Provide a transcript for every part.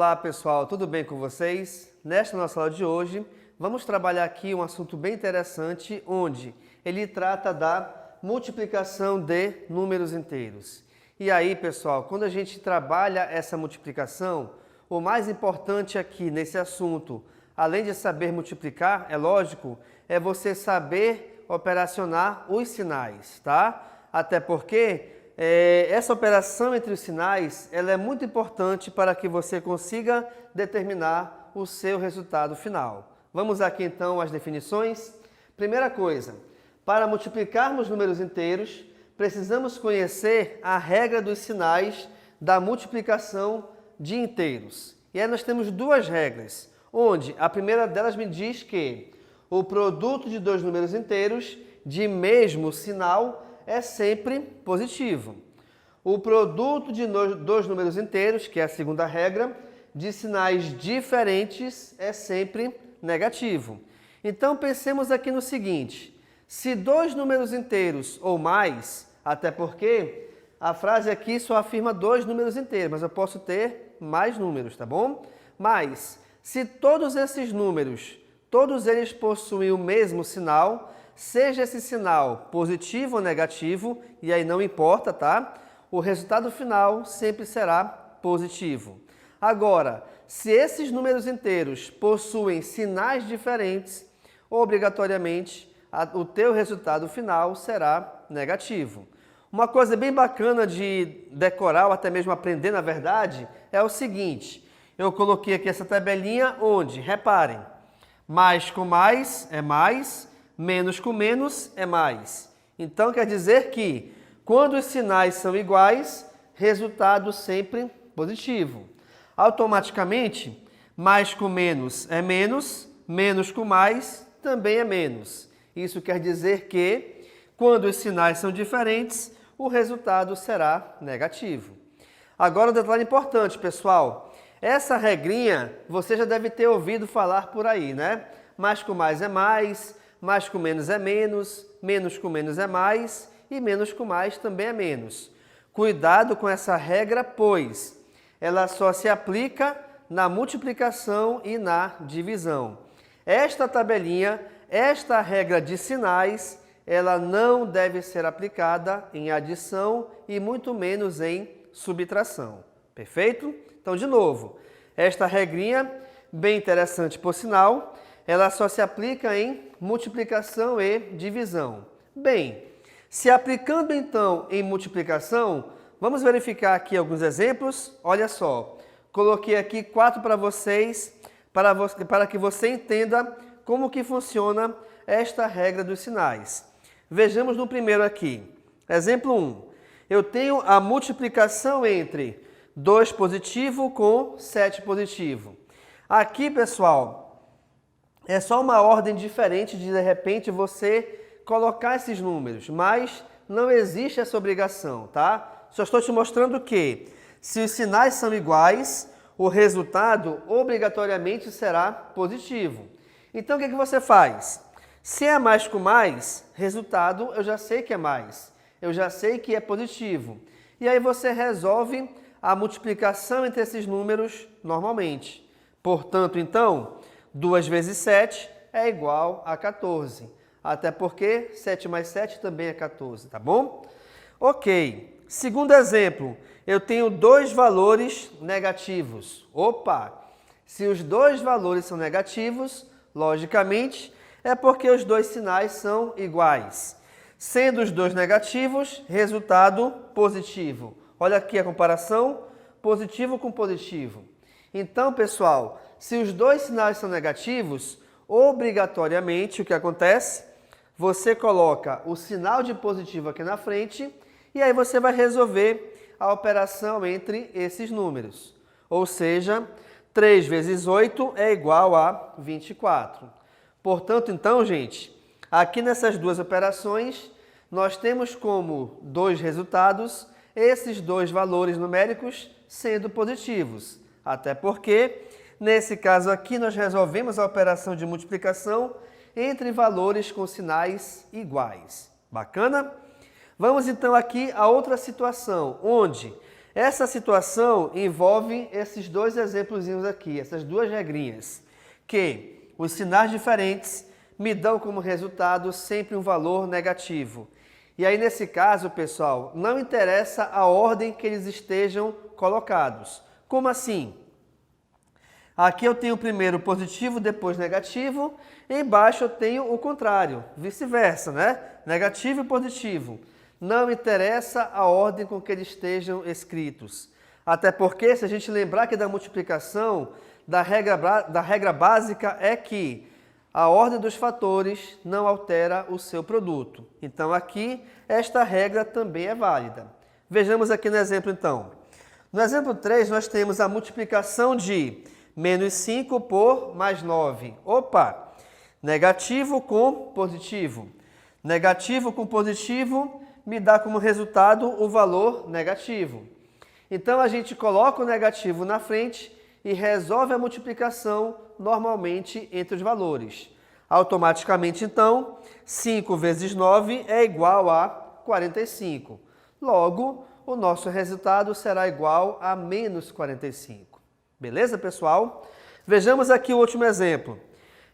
Olá pessoal, tudo bem com vocês? Nesta nossa aula de hoje, vamos trabalhar aqui um assunto bem interessante, onde ele trata da multiplicação de números inteiros. E aí pessoal, quando a gente trabalha essa multiplicação, o mais importante aqui nesse assunto, além de saber multiplicar, é lógico, é você saber operacionar os sinais, tá? Até porque essa operação entre os sinais, ela é muito importante para que você consiga determinar o seu resultado final. Vamos aqui então às definições. Primeira coisa, para multiplicarmos números inteiros, precisamos conhecer a regra dos sinais da multiplicação de inteiros. E aí nós temos duas regras, onde a primeira delas me diz que o produto de dois números inteiros de mesmo sinal é sempre positivo. O produto de dois números inteiros, que é a segunda regra, de sinais diferentes é sempre negativo. Então pensemos aqui no seguinte, se dois números inteiros ou mais, até porque a frase aqui só afirma dois números inteiros, mas eu posso ter mais números, tá bom? Mas se todos esses números, todos eles possuem o mesmo sinal, seja esse sinal positivo ou negativo, e aí não importa, tá? O resultado final sempre será positivo. Agora, se esses números inteiros possuem sinais diferentes, obrigatoriamente o teu resultado final será negativo. Uma coisa bem bacana de decorar ou até mesmo aprender, na verdade, é o seguinte. Eu coloquei aqui essa tabelinha onde, reparem, mais com mais é mais, menos com menos é mais. Então, quer dizer que, quando os sinais são iguais, resultado sempre positivo. Automaticamente, mais com menos é menos, menos com mais também é menos. Isso quer dizer que, quando os sinais são diferentes, o resultado será negativo. Agora, um detalhe importante, pessoal. Essa regrinha você já deve ter ouvido falar por aí, né? Mais com mais com menos é menos com menos é mais e menos com mais também é menos. Cuidado com essa regra, pois ela só se aplica na multiplicação e na divisão. Esta tabelinha, esta regra de sinais, ela não deve ser aplicada em adição e muito menos em subtração. Perfeito? Então, de novo, esta regrinha, bem interessante por sinal, ela só se aplica em multiplicação e divisão. Bem, se aplicando então em multiplicação, vamos verificar aqui alguns exemplos. Olha só, coloquei aqui 4 para vocês, para que você entenda como que funciona esta regra dos sinais. Vejamos no primeiro aqui. Exemplo 1. Eu tenho a multiplicação entre 2 positivo com 7 positivo. Aqui, pessoal, é só uma ordem diferente de repente você colocar esses números, mas não existe essa obrigação, tá? Só estou te mostrando que, se os sinais são iguais, o resultado obrigatoriamente será positivo. Então, o que você faz? Se é mais com mais, resultado eu já sei que é mais, eu já sei que é positivo. E aí você resolve a multiplicação entre esses números normalmente. Portanto, então, 2 vezes 7 é igual a 14. Até porque 7 mais 7 também é 14, tá bom? Ok. Segundo exemplo, eu tenho dois valores negativos. Opa! Se os dois valores são negativos, logicamente, é porque os dois sinais são iguais. Sendo os dois negativos, resultado positivo. Olha aqui a comparação, positivo com positivo. Então, pessoal, se os dois sinais são negativos, obrigatoriamente o que acontece? Você coloca o sinal de positivo aqui na frente e aí você vai resolver a operação entre esses números. Ou seja, 3 vezes 8 é igual a 24. Portanto, então, gente, aqui nessas duas operações, nós temos como dois resultados esses dois valores numéricos sendo positivos. Até porque, nesse caso aqui, nós resolvemos a operação de multiplicação entre valores com sinais iguais. Bacana? Vamos então aqui a outra situação, onde Essa situação envolve esses dois exemplozinhos aqui, essas duas regrinhas, que os sinais diferentes me dão como resultado sempre um valor negativo. E aí, nesse caso, pessoal, não interessa a ordem que eles estejam colocados. Como assim? Aqui eu tenho primeiro positivo, depois negativo. Embaixo eu tenho o contrário, vice-versa, né? Negativo e positivo. Não interessa a ordem com que eles estejam escritos. Até porque, se a gente lembrar que da multiplicação, da regra básica é que a ordem dos fatores não altera o seu produto. Então, aqui, esta regra também é válida. Vejamos aqui no exemplo, então. No exemplo 3, nós temos a multiplicação de menos 5 por mais 9. Opa! Negativo com positivo. Negativo com positivo me dá como resultado o valor negativo. Então, a gente coloca o negativo na frente e resolve a multiplicação normalmente entre os valores. Automaticamente, então, 5 vezes 9 é igual a 45. Logo, o nosso resultado será igual a menos 45. Beleza, pessoal? Vejamos aqui o último exemplo.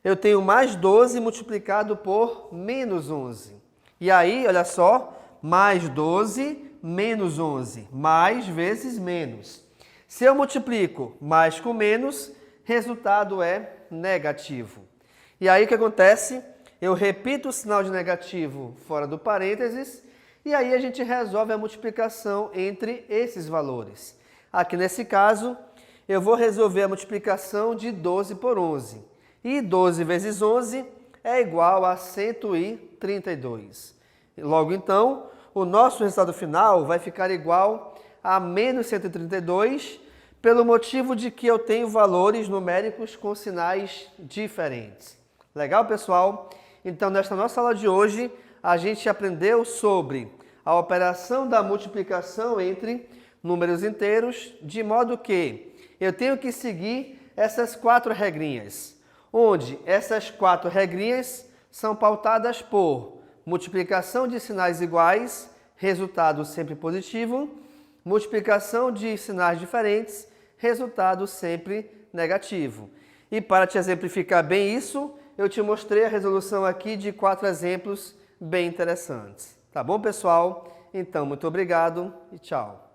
Eu tenho mais 12 multiplicado por menos 11. E aí, olha só, mais 12 menos 11. Mais vezes menos. Se eu multiplico mais com menos, resultado é negativo. E aí o que acontece? Eu repito o sinal de negativo fora do parênteses e aí a gente resolve a multiplicação entre esses valores. Aqui nesse caso, eu vou resolver a multiplicação de 12 por 11. E 12 vezes 11 é igual a 132. Logo então, o nosso resultado final vai ficar igual a menos 132, pelo motivo de que eu tenho valores numéricos com sinais diferentes. Legal, pessoal? Então, nesta nossa aula de hoje, a gente aprendeu sobre a operação da multiplicação entre números inteiros, de modo que eu tenho que seguir essas 4 regrinhas, onde essas 4 regrinhas são pautadas por multiplicação de sinais iguais, resultado sempre positivo, multiplicação de sinais diferentes, resultado sempre negativo. E para te exemplificar bem isso, eu te mostrei a resolução aqui de 4 exemplos bem interessantes. Tá bom, pessoal? Então, muito obrigado e tchau.